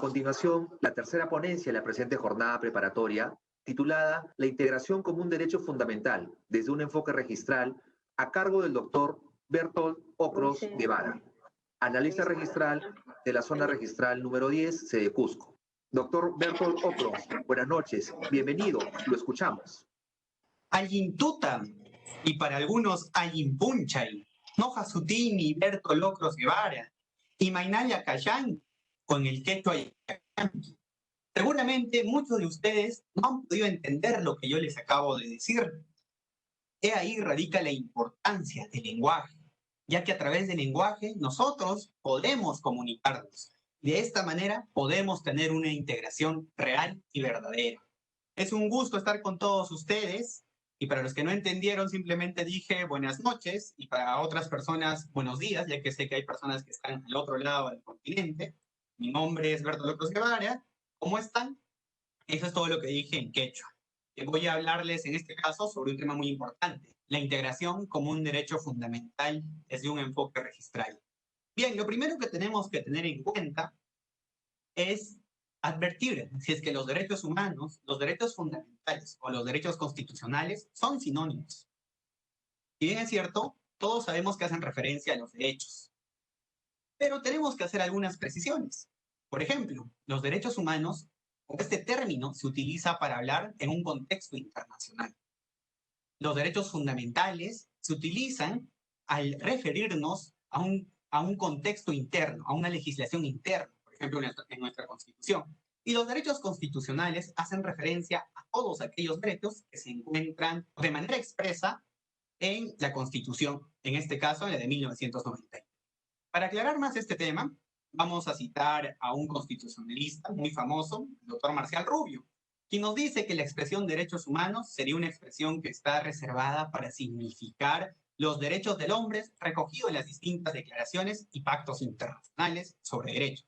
continuación, la tercera ponencia de la presente jornada preparatoria, titulada La integración como un derecho fundamental desde un enfoque registral, a cargo del doctor Bertolt Ocros Guevara, analista registral de la zona registral número 10, sede Cusco. Doctor Bertolt Ocros, buenas noches, bienvenido, lo escuchamos. Ayintuta, y para algunos Ayimpunchay, Noja Sutini, Bertolt Ocros Guevara, y Mainaya Cayán, con el quechua Ayacán. Seguramente muchos de ustedes no han podido entender lo que yo les acabo de decir. He ahí radica la importancia del lenguaje, ya que a través del lenguaje nosotros podemos comunicarnos. De esta manera podemos tener una integración real y verdadera. Es un gusto estar con todos ustedes. Y para los que no entendieron, simplemente dije buenas noches, y para otras personas, buenos días, ya que sé que hay personas que están al otro lado del continente. Mi nombre es Bertolt Ocros Guevara. ¿Cómo están? Eso es todo lo que dije en quechua. Voy a hablarles en este caso sobre un tema muy importante, la integración como un derecho fundamental desde un enfoque registral. Bien, lo primero que tenemos que tener en cuenta es advertir si es que los derechos humanos, los derechos fundamentales o los derechos constitucionales son sinónimos. Si bien es cierto, todos sabemos que hacen referencia a los derechos, pero tenemos que hacer algunas precisiones. Por ejemplo, los derechos humanos, o este término se utiliza para hablar en un contexto internacional. Los derechos fundamentales se utilizan al referirnos a un contexto interno, a una legislación interna, por ejemplo, en nuestra Constitución. Y los derechos constitucionales hacen referencia a todos aquellos derechos que se encuentran de manera expresa en la Constitución, en este caso en la de 1990. Para aclarar más este tema, vamos a citar a un constitucionalista muy famoso, el doctor Marcial Rubio, quien nos dice que la expresión derechos humanos sería una expresión que está reservada para significar los derechos del hombre recogidos en las distintas declaraciones y pactos internacionales sobre derechos,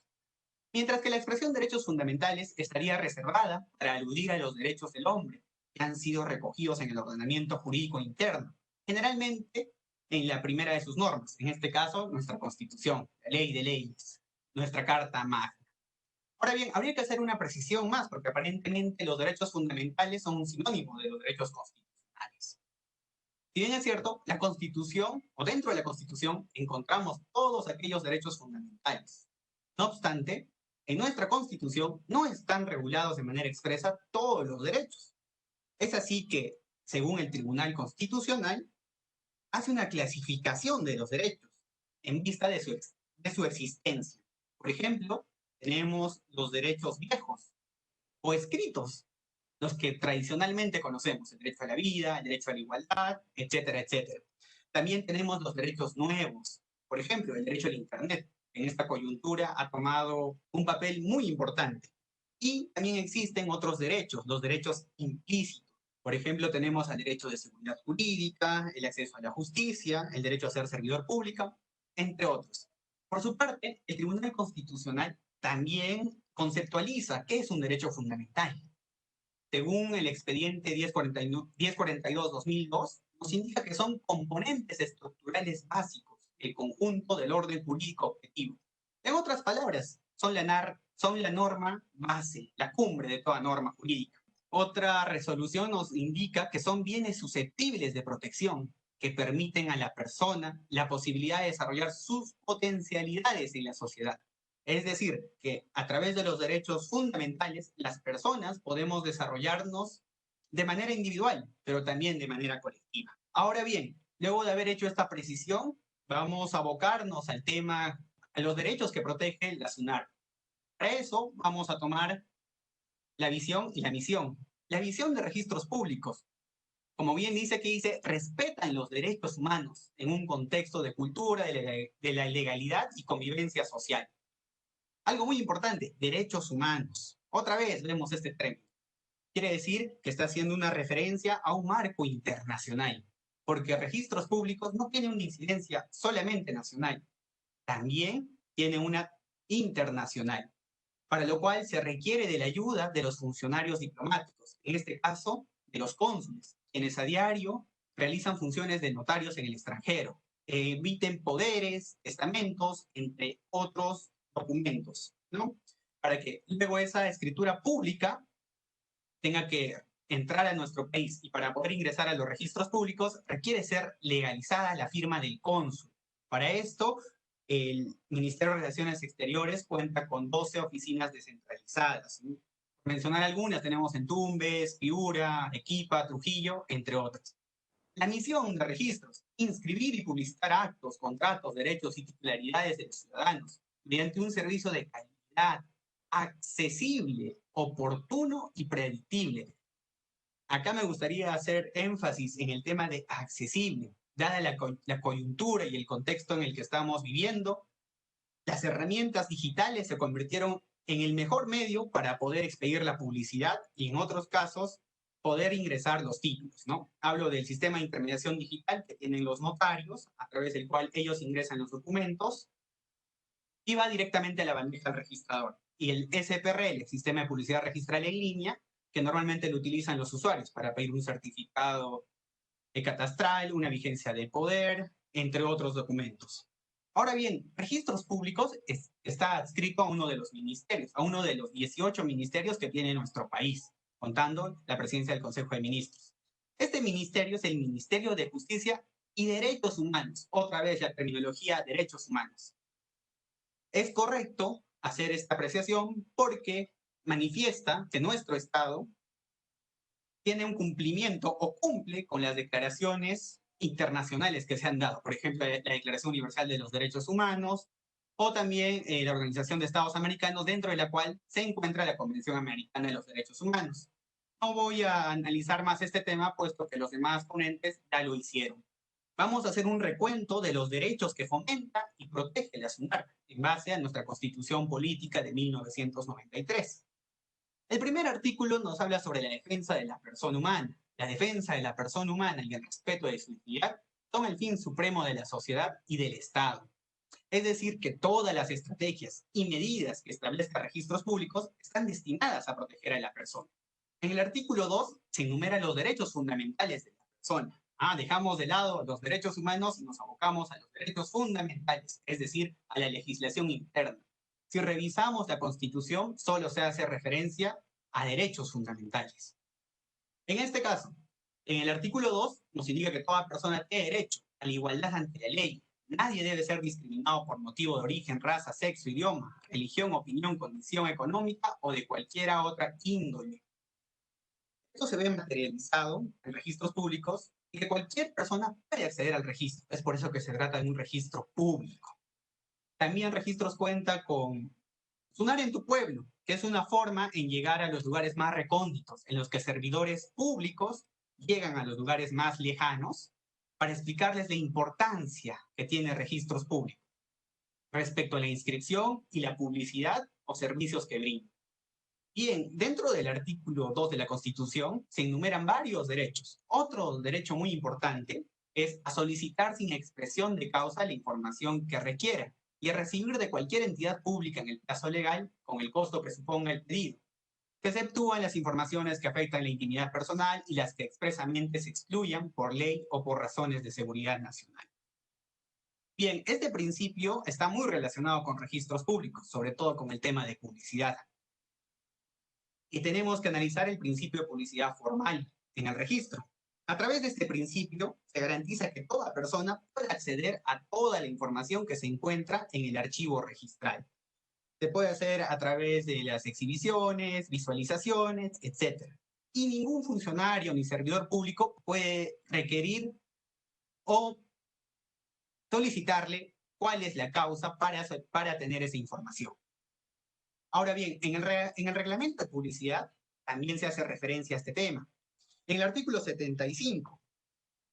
mientras que la expresión derechos fundamentales estaría reservada para aludir a los derechos del hombre que han sido recogidos en el ordenamiento jurídico interno, generalmente en la primera de sus normas, en este caso nuestra Constitución, la ley de leyes, nuestra Carta Magna. Ahora bien, habría que hacer una precisión más, porque aparentemente los derechos fundamentales son un sinónimo de los derechos constitucionales. Si bien es cierto, la Constitución, o dentro de la Constitución, encontramos todos aquellos derechos fundamentales. No obstante, en nuestra Constitución no están regulados de manera expresa todos los derechos. Es así que, según el Tribunal Constitucional, hace una clasificación de los derechos en vista de su existencia. Por ejemplo, tenemos los derechos viejos o escritos, los que tradicionalmente conocemos, el derecho a la vida, el derecho a la igualdad, etcétera, etcétera. También tenemos los derechos nuevos, por ejemplo, el derecho al Internet. En esta coyuntura ha tomado un papel muy importante. Y también existen otros derechos, los derechos implícitos. Por ejemplo, tenemos el derecho de seguridad jurídica, el acceso a la justicia, el derecho a ser servidor público, entre otros. Por su parte, el Tribunal Constitucional también conceptualiza qué es un derecho fundamental. Según el expediente 1042-2002, nos indica que son componentes estructurales básicos, el conjunto del orden jurídico objetivo. En otras palabras, son la norma base, la cumbre de toda norma jurídica. Otra resolución nos indica que son bienes susceptibles de protección, que permiten a la persona la posibilidad de desarrollar sus potencialidades en la sociedad. Es decir, que a través de los derechos fundamentales, las personas podemos desarrollarnos de manera individual, pero también de manera colectiva. Ahora bien, luego de haber hecho esta precisión, vamos a abocarnos al tema, a los derechos que protege la SUNAR. Para eso vamos a tomar la visión y la misión. La visión de registros públicos, como bien dice que dice, respetan los derechos humanos en un contexto de cultura, de la legalidad y convivencia social. Algo muy importante, derechos humanos. Otra vez vemos este término. Quiere decir que está haciendo una referencia a un marco internacional, porque registros públicos no tienen una incidencia solamente nacional, también tiene una internacional, para lo cual se requiere de la ayuda de los funcionarios diplomáticos, en este caso de los cónsules, quienes a diario realizan funciones de notarios en el extranjero, emiten poderes, testamentos, entre otros documentos, ¿no? para que luego esa escritura pública tenga que entrar a nuestro país, y para poder ingresar a los registros públicos requiere ser legalizada la firma del cónsul. Para esto, el Ministerio de Relaciones Exteriores cuenta con 12 oficinas descentralizadas. Por mencionar algunas, tenemos en Tumbes, Piura, Arequipa, Trujillo, entre otras. La misión de registros: inscribir y publicitar actos, contratos, derechos y titularidades de los ciudadanos mediante un servicio de calidad, accesible, oportuno y predictible. Acá me gustaría hacer énfasis en el tema de accesible. Dada la coyuntura y el contexto en el que estamos viviendo, las herramientas digitales se convirtieron en el mejor medio para poder expedir la publicidad y, en otros casos, poder ingresar los títulos, ¿no? Hablo del sistema de intermediación digital que tienen los notarios, a través del cual ellos ingresan los documentos y va directamente a la bandeja del registrador. Y el SPRL, el Sistema de Publicidad Registral en Línea, que normalmente lo utilizan los usuarios para pedir un certificado catastral, una vigencia de poder, entre otros documentos. Ahora bien, registros públicos está adscrito a uno de los ministerios, a uno de los 18 ministerios que tiene nuestro país, contando la presidencia del Consejo de Ministros. Este ministerio es el Ministerio de Justicia y Derechos Humanos, otra vez la terminología derechos humanos. Es correcto hacer esta apreciación porque manifiesta que nuestro Estado tiene un cumplimiento o cumple con las declaraciones internacionales que se han dado. Por ejemplo, la Declaración Universal de los Derechos Humanos, o también la Organización de Estados Americanos, dentro de la cual se encuentra la Convención Americana de los Derechos Humanos. No voy a analizar más este tema, puesto que los demás ponentes ya lo hicieron. Vamos a hacer un recuento de los derechos que fomenta y protege la SUNARC en base a nuestra Constitución Política de 1993. El primer artículo nos habla sobre la defensa de la persona humana. La defensa de la persona humana y el respeto de su dignidad son el fin supremo de la sociedad y del Estado. Es decir, que todas las estrategias y medidas que establezcan registros públicos están destinadas a proteger a la persona. En el artículo 2 se enumeran los derechos fundamentales de la persona. Dejamos de lado los derechos humanos y nos abocamos a los derechos fundamentales, es decir, a la legislación interna. Si revisamos la Constitución, solo se hace referencia a derechos fundamentales. En este caso, en el artículo 2 nos indica que toda persona tiene derecho a la igualdad ante la ley. Nadie debe ser discriminado por motivo de origen, raza, sexo, idioma, religión, opinión, condición económica o de cualquiera otra índole. Esto se ve materializado en registros públicos y que cualquier persona puede acceder al registro. Es por eso que se trata de un registro público. También registros cuenta con Sunar en tu pueblo, que es una forma en llegar a los lugares más recónditos, en los que servidores públicos llegan a los lugares más lejanos para explicarles la importancia que tiene registros públicos respecto a la inscripción y la publicidad o servicios que brindan. Bien, dentro del artículo 2 de la Constitución se enumeran varios derechos. Otro derecho muy importante es a solicitar sin expresión de causa la información que requiera y a recibir de cualquier entidad pública en el plazo legal con el costo que suponga el pedido. Se exceptúan las informaciones que afectan la intimidad personal y las que expresamente se excluyan por ley o por razones de seguridad nacional. Bien, este principio está muy relacionado con registros públicos, sobre todo con el tema de publicidad. Y tenemos que analizar el principio de publicidad formal en el registro. A través de este principio, se garantiza que toda persona puede acceder a toda la información que se encuentra en el archivo registral. Se puede hacer a través de las exhibiciones, visualizaciones, etc. Y ningún funcionario ni servidor público puede requerir o solicitarle cuál es la causa para tener esa información. Ahora bien, en el reglamento de publicidad también se hace referencia a este tema. En el artículo 75,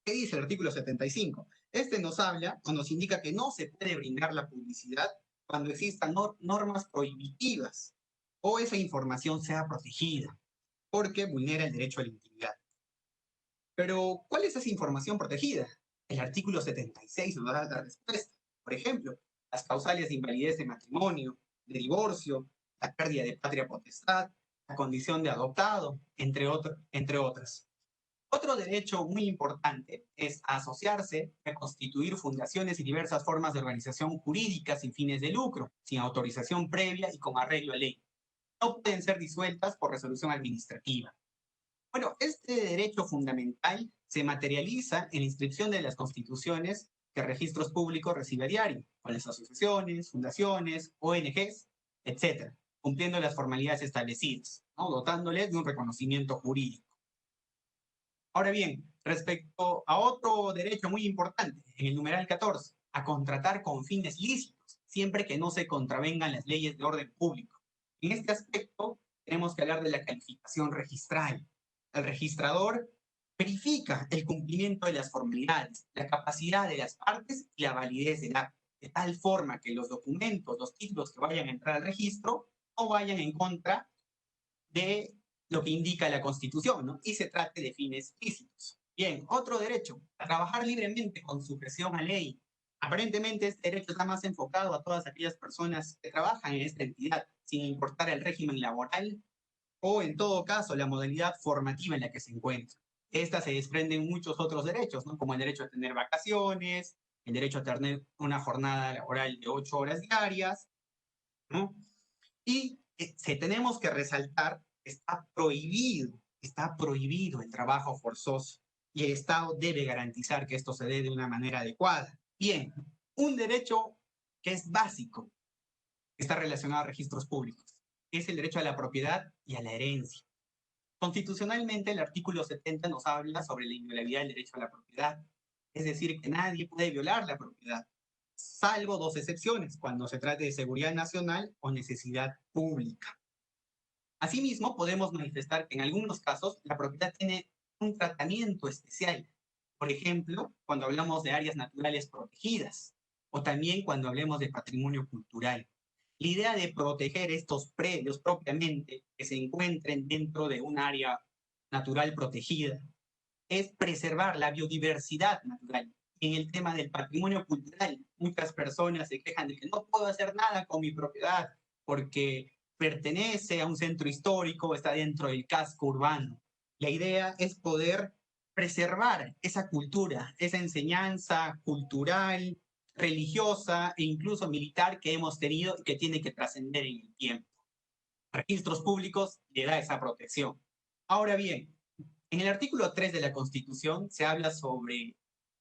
¿qué dice el artículo 75? Este nos habla o nos indica que no se puede brindar la publicidad cuando existan normas prohibitivas o esa información sea protegida, porque vulnera el derecho a la intimidad. Pero, ¿cuál es esa información protegida? El artículo 76 nos da la respuesta. Por ejemplo, las causales de invalidez de matrimonio, de divorcio, la pérdida de patria potestad, la condición de adoptado, entre otras. Otro derecho muy importante es asociarse, a constituir fundaciones y diversas formas de organización jurídica sin fines de lucro, sin autorización previa y con arreglo a ley. no pueden ser disueltas por resolución administrativa. Bueno, este derecho fundamental se materializa en la inscripción de las constituciones que Registros Públicos recibe a diario, con las asociaciones, fundaciones, ONGs, etcétera, cumpliendo las formalidades establecidas, ¿no? Dotándoles de un reconocimiento jurídico. Ahora bien, respecto a otro derecho muy importante, en el numeral 14, a contratar con fines lícitos, siempre que no se contravengan las leyes de orden público. En este aspecto, tenemos que hablar de la calificación registral. El registrador verifica el cumplimiento de las formalidades, la capacidad de las partes y la validez del acto, de tal forma que los documentos, los títulos que vayan a entrar al registro, no vayan en contra de lo que indica la Constitución, ¿no? Y se trate de fines lícitos. Bien, otro derecho, a trabajar libremente con sujeción a ley. Aparentemente este derecho está más enfocado a todas aquellas personas que trabajan en esta entidad, sin importar el régimen laboral o, en todo caso, la modalidad formativa en la que se encuentra. Estas se desprenden muchos otros derechos, ¿no? Como el derecho a tener vacaciones, el derecho a tener una jornada laboral de 8 horas diarias, ¿no? Y si tenemos que resaltar, está prohibido el trabajo forzoso y el Estado debe garantizar que esto se dé de una manera adecuada. Bien, un derecho que es básico, está relacionado a registros públicos, es el derecho a la propiedad y a la herencia. Constitucionalmente, el artículo 70 nos habla sobre la inviolabilidad del derecho a la propiedad, es decir, que nadie puede violar la propiedad, salvo dos excepciones, cuando se trate de seguridad nacional o necesidad pública. Asimismo, podemos manifestar que en algunos casos la propiedad tiene un tratamiento especial. Por ejemplo, cuando hablamos de áreas naturales protegidas o también cuando hablemos de patrimonio cultural. La idea de proteger estos predios propiamente que se encuentren dentro de un área natural protegida es preservar la biodiversidad natural. En el tema del patrimonio cultural, muchas personas se quejan de que no puedo hacer nada con mi propiedad porque pertenece a un centro histórico, está dentro del casco urbano. La idea es poder preservar esa cultura, esa enseñanza cultural, religiosa e incluso militar que hemos tenido y que tiene que trascender en el tiempo. Registros públicos le da esa protección. Ahora bien, en el artículo 3 de la Constitución se habla sobre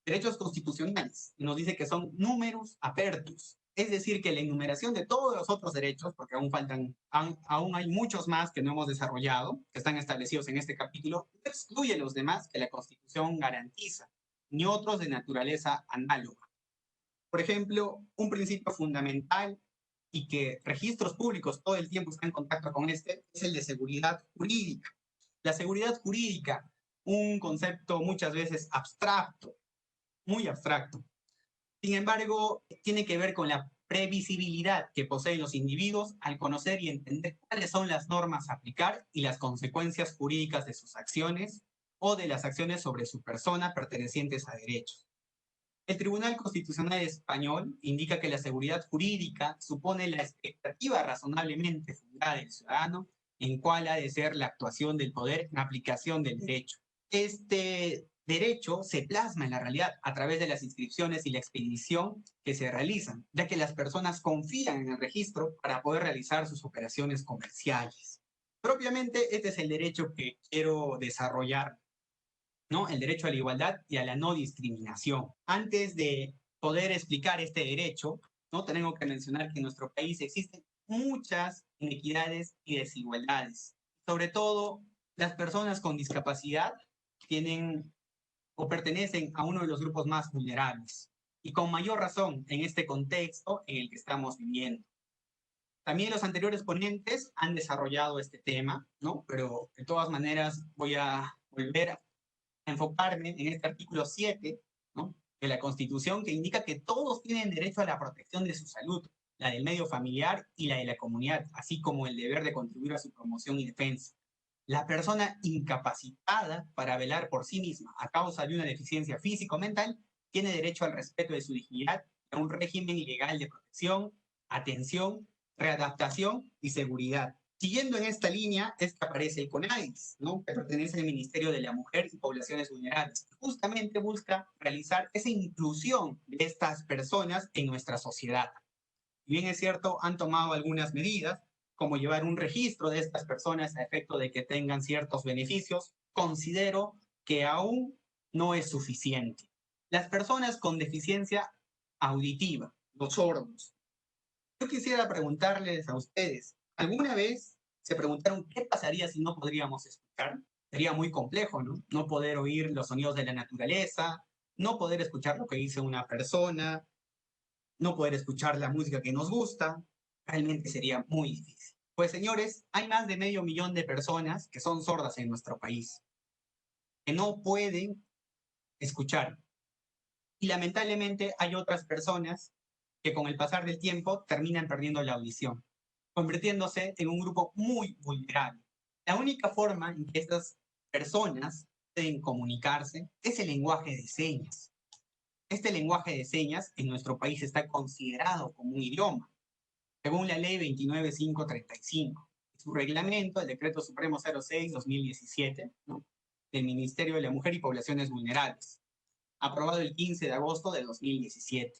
derechos constitucionales y nos dice que son numerus apertus, es decir, que la enumeración de todos los otros derechos, porque aún hay muchos más que no hemos desarrollado, que están establecidos en este capítulo, no excluye los demás que la Constitución garantiza, ni otros de naturaleza análoga. Por ejemplo, un principio fundamental y que registros públicos todo el tiempo están en contacto con este, es el de seguridad jurídica. La seguridad jurídica, un concepto muchas veces abstracto, muy abstracto. Sin embargo, tiene que ver con la previsibilidad que poseen los individuos al conocer y entender cuáles son las normas a aplicar y las consecuencias jurídicas de sus acciones o de las acciones sobre su persona pertenecientes a derechos. El Tribunal Constitucional Español indica que la seguridad jurídica supone la expectativa razonablemente fundada del ciudadano en cuál ha de ser la actuación del poder en aplicación del derecho. Este derecho se plasma en la realidad a través de las inscripciones y la expedición que se realizan, ya que las personas confían en el registro para poder realizar sus operaciones comerciales. Propiamente, este es el derecho que quiero desarrollar, ¿no? El derecho a la igualdad y a la no discriminación. Antes de poder explicar este derecho, ¿no? Tengo que mencionar que en nuestro país existen muchas inequidades y desigualdades. Sobre todo, las personas con discapacidad tienen o pertenecen a uno de los grupos más vulnerables. Y con mayor razón en este contexto en el que estamos viviendo. También los anteriores ponentes han desarrollado este tema, ¿no? Pero de todas maneras voy a volver a enfocarme en este artículo 7, ¿no?, de la Constitución, que indica que todos tienen derecho a la protección de su salud, la del medio familiar y la de la comunidad, así como el deber de contribuir a su promoción y defensa. La persona incapacitada para velar por sí misma a causa de una deficiencia física o mental tiene derecho al respeto de su dignidad y a un régimen legal de protección, atención, readaptación y seguridad. Siguiendo en esta línea es que aparece el CONADIS, ¿no?, que pertenece al Ministerio de la Mujer y Poblaciones Vulnerables. Justamente busca realizar esa inclusión de estas personas en nuestra sociedad. Si bien es cierto, han tomado algunas medidas, como llevar un registro de estas personas a efecto de que tengan ciertos beneficios, considero que aún no es suficiente. Las personas con deficiencia auditiva, los sordos. Yo quisiera preguntarles a ustedes, ¿alguna vez se preguntaron qué pasaría si no podríamos escuchar? Sería muy complejo, ¿no? No poder oír los sonidos de la naturaleza, no poder escuchar lo que dice una persona, no poder escuchar la música que nos gusta, realmente sería muy difícil. Pues señores, hay más de 500.000 de personas que son sordas en nuestro país, que no pueden escuchar. Y lamentablemente hay otras personas que con el pasar del tiempo terminan perdiendo la audición, convirtiéndose en un grupo muy vulnerable. La única forma en que estas personas pueden comunicarse es el lenguaje de señas. Este lenguaje de señas en nuestro país está considerado como un idioma, según la ley 29535. Su reglamento, el Decreto Supremo 06-2017, ¿no?, del Ministerio de la Mujer y Poblaciones Vulnerables, aprobado el 15 de agosto de 2017.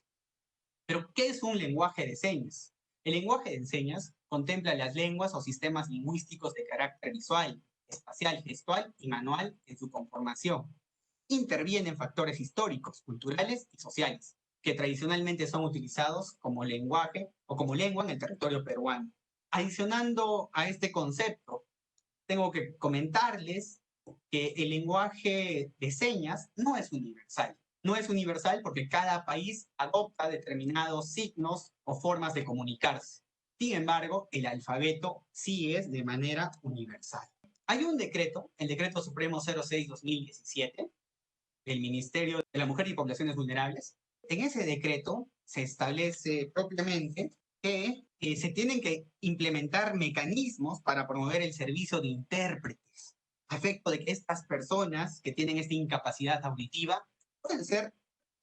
Pero, ¿qué es un lenguaje de señas? El lenguaje de señas contempla las lenguas o sistemas lingüísticos de carácter visual, espacial, gestual y manual en su conformación. Intervienen factores históricos, culturales y sociales, que tradicionalmente son utilizados como lenguaje o como lengua en el territorio peruano. Adicionando a este concepto, tengo que comentarles que el lenguaje de señas no es universal. No es universal porque cada país adopta determinados signos o formas de comunicarse. Sin embargo, el alfabeto sí es de manera universal. Hay un decreto, el Decreto Supremo 06-2017, del Ministerio de la Mujer y Poblaciones Vulnerables. En ese decreto se establece propiamente que se tienen que implementar mecanismos para promover el servicio de intérpretes, a efecto de que estas personas que tienen esta incapacidad auditiva puedan ser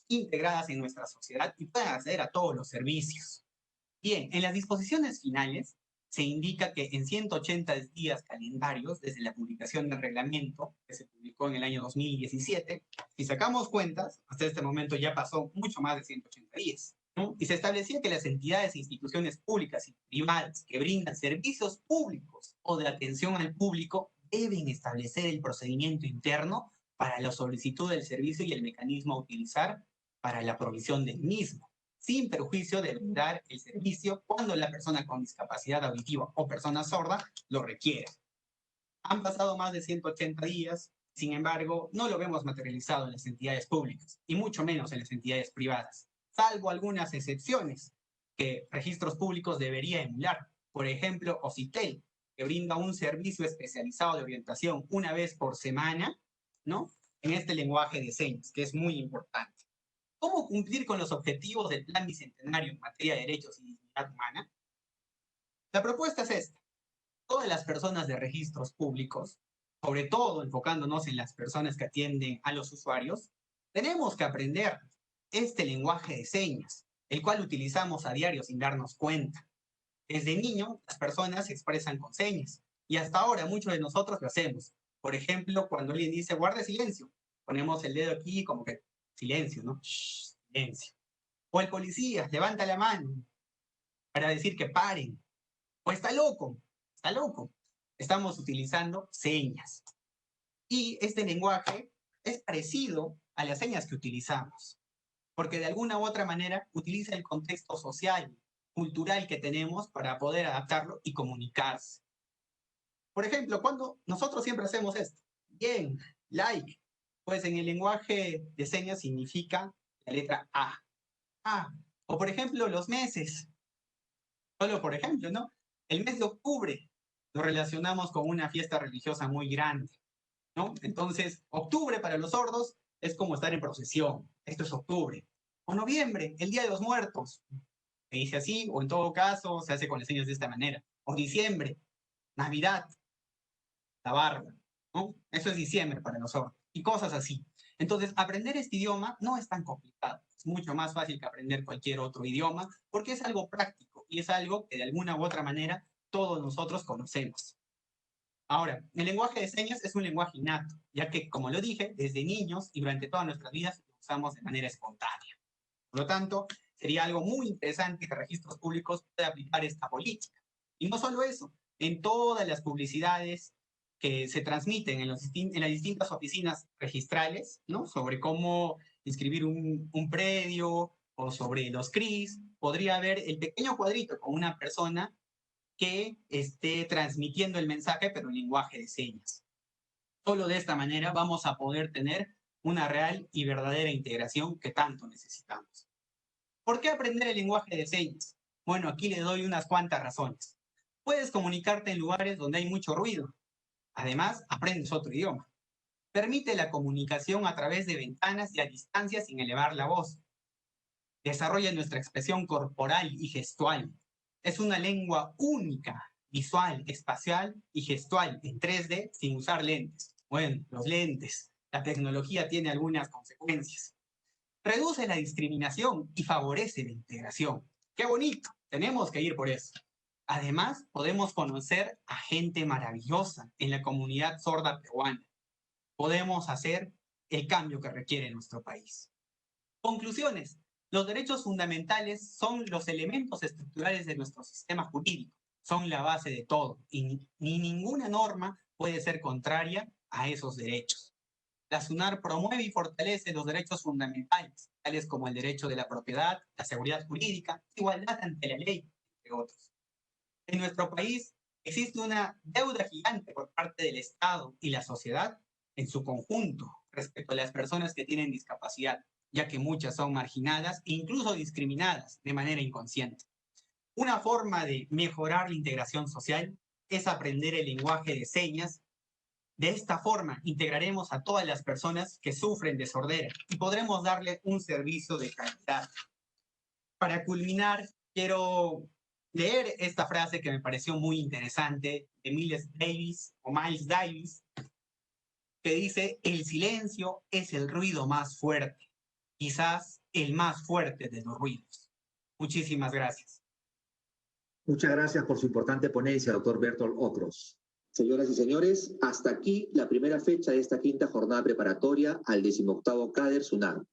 integradas en nuestra sociedad y puedan acceder a todos los servicios. Bien, en las disposiciones finales se indica que en 180 días calendarios, desde la publicación del reglamento, que se publicó en el año 2017, si sacamos cuentas, hasta este momento ya pasó mucho más de 180 días, ¿no? Y se establecía que las entidades e instituciones públicas y privadas que brindan servicios públicos o de atención al público deben establecer el procedimiento interno para la solicitud del servicio y el mecanismo a utilizar para la provisión del mismo, sin perjuicio de brindar el servicio cuando la persona con discapacidad auditiva o persona sorda lo requiera. Han pasado más de 180 días, sin embargo, no lo vemos materializado en las entidades públicas, y mucho menos en las entidades privadas, salvo algunas excepciones que registros públicos debería emular. Por ejemplo, OCITEL, que brinda un servicio especializado de orientación una vez por semana, ¿no?, en este lenguaje de señas, que es muy importante. ¿Cómo cumplir con los objetivos del Plan Bicentenario en materia de derechos y dignidad humana? La propuesta es esta. Todas las personas de registros públicos, sobre todo enfocándonos en las personas que atienden a los usuarios, tenemos que aprender este lenguaje de señas, el cual utilizamos a diario sin darnos cuenta. Desde niño, las personas se expresan con señas, y hasta ahora muchos de nosotros lo hacemos. Por ejemplo, cuando alguien dice guarde silencio, ponemos el dedo aquí como que silencio, ¿no? Shh, silencio. O el policía levanta la mano para decir que paren. O está loco, está loco. Estamos utilizando señas. Y este lenguaje es parecido a las señas que utilizamos, porque de alguna u otra manera utiliza el contexto social, cultural que tenemos para poder adaptarlo y comunicarse. Por ejemplo, cuando nosotros siempre hacemos esto, bien, like, pues en el lenguaje de señas significa la letra A. A. O por ejemplo, los meses. Solo por ejemplo, ¿no? El mes de octubre lo relacionamos con una fiesta religiosa muy grande, ¿no? Entonces, octubre para los sordos es como estar en procesión. Esto es octubre. O noviembre, el Día de los Muertos. Se dice así, o en todo caso se hace con las señas de esta manera. O diciembre, Navidad, la barba, ¿no? Eso es diciembre para los sordos. Y cosas así. Entonces, aprender este idioma no es tan complicado. Es mucho más fácil que aprender cualquier otro idioma porque es algo práctico y es algo que de alguna u otra manera todos nosotros conocemos. Ahora, el lenguaje de señas es un lenguaje innato, ya que, como lo dije, desde niños y durante todas nuestras vidas lo usamos de manera espontánea. Por lo tanto, sería algo muy interesante que registros públicos puedan aplicar esta política Y no solo eso, en todas las publicidades que se transmiten en las distintas oficinas registrales, ¿no? Sobre cómo inscribir un predio o sobre los CRIs, podría haber el pequeño cuadrito con una persona que esté transmitiendo el mensaje, pero en lenguaje de señas. Solo de esta manera vamos a poder tener una real y verdadera integración que tanto necesitamos. ¿Por qué aprender el lenguaje de señas? Bueno, aquí le doy unas cuantas razones. Puedes comunicarte en lugares donde hay mucho ruido. Además, aprendes otro idioma. Permite la comunicación a través de ventanas y a distancia sin elevar la voz. Desarrolla nuestra expresión corporal y gestual. Es una lengua única, visual, espacial y gestual en 3D sin usar lentes. Bueno, los lentes. La tecnología tiene algunas consecuencias. Reduce la discriminación y favorece la integración. ¡Qué bonito! Tenemos que ir por eso. Además, podemos conocer a gente maravillosa en la comunidad sorda peruana. Podemos hacer el cambio que requiere nuestro país. Conclusiones. Los derechos fundamentales son los elementos estructurales de nuestro sistema jurídico. Son la base de todo y ni ninguna norma puede ser contraria a esos derechos. La SUNAR promueve y fortalece los derechos fundamentales, tales como el derecho de la propiedad, la seguridad jurídica, igualdad ante la ley, entre otros. En nuestro país existe una deuda gigante por parte del Estado y la sociedad en su conjunto respecto a las personas que tienen discapacidad, ya que muchas son marginadas e incluso discriminadas de manera inconsciente. Una forma de mejorar la integración social es aprender el lenguaje de señas. De esta forma, integraremos a todas las personas que sufren de sordera y podremos darle un servicio de calidad. Para culminar, quiero leer esta frase que me pareció muy interesante de Miles Davis, que dice: el silencio es el ruido más fuerte, quizás el más fuerte de los ruidos. Muchísimas gracias. Muchas gracias por su importante ponencia, doctor Bertolt Okros. Señoras y señores, hasta aquí la primera fecha de esta quinta jornada preparatoria al 18º CADER SUNAR.